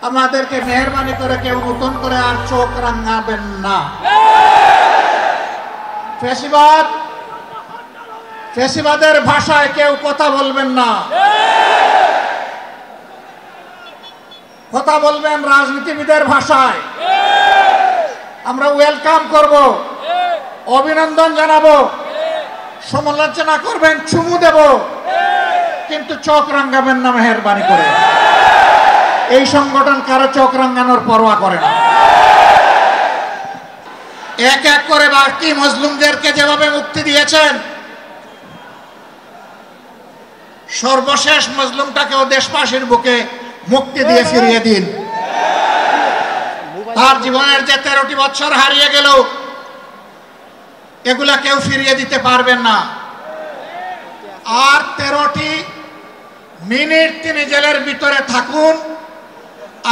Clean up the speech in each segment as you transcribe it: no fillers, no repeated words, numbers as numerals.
আমাদেরকে মেহেরবানি করে কেউ নতুন করে আর চোখ রাঙাবেন না। ফ্যাসিবাদের ভাষায় কেউ কথা বলবেন না, কথা বলবেন রাজনীতিবিদের ভাষায়। আমরা ওয়েলকাম করব, অভিনন্দন জানাবো, সমালোচনা করবেন, চুমু দেব, কিন্তু চোখ রাঙাবেন না মেহেরবানি করে। এই সংগঠন কারো চোখ রাঙানোর পরোয়া করে না। এক এক করে বাকি মজলুমদেরকে যেভাবে মুক্তি দিয়েছেন, সর্বশেষ মজলুমটাকেও দেশবাসীর বুকে মুক্তি দিয়ে ফিরিয়ে দিন। তার জীবনের যে 13টি বছর হারিয়ে গেল, এগুলা কেউ ফিরিয়ে দিতে পারবেন না। আর 13টি মিনিট তিনি জেলের ভিতরে থাকুন,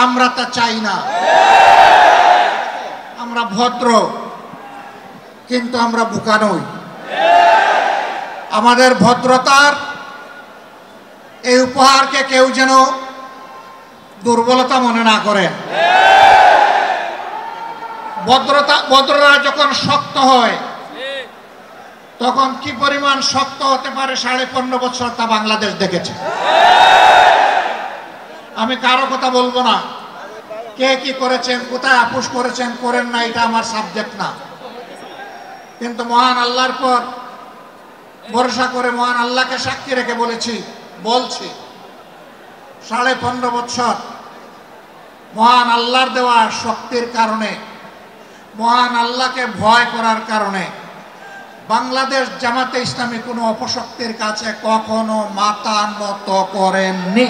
আমরা তা চাই না। আমরা ভদ্র, কিন্তু আমরা বোকা নই। আমাদের ভদ্রতার এই উপহারকে কেউ যেন দুর্বলতা মনে না করেন। ভদ্রতা যখন শক্ত হয়, তখন কি পরিমাণ শক্ত হতে পারে 15.5 বছর তা বাংলাদেশ দেখেছে। আমি কারো কথা বলবো না, কে কি করেছেন, কোথায় আপোষ করেছেন করেন না, এটা আমার সাবজেক্ট না। কিন্তু মহান আল্লাহর পর ভরসা করে, মহান আল্লাহকে সাক্ষী রেখে বলছি 15.5 বছর মহান আল্লাহর দেওয়া শক্তির কারণে, মহান আল্লাহকে ভয় করার কারণে বাংলাদেশ জামাতে ইসলামী কোনো অপশক্তির কাছে কখনো মাথা নত করেননি।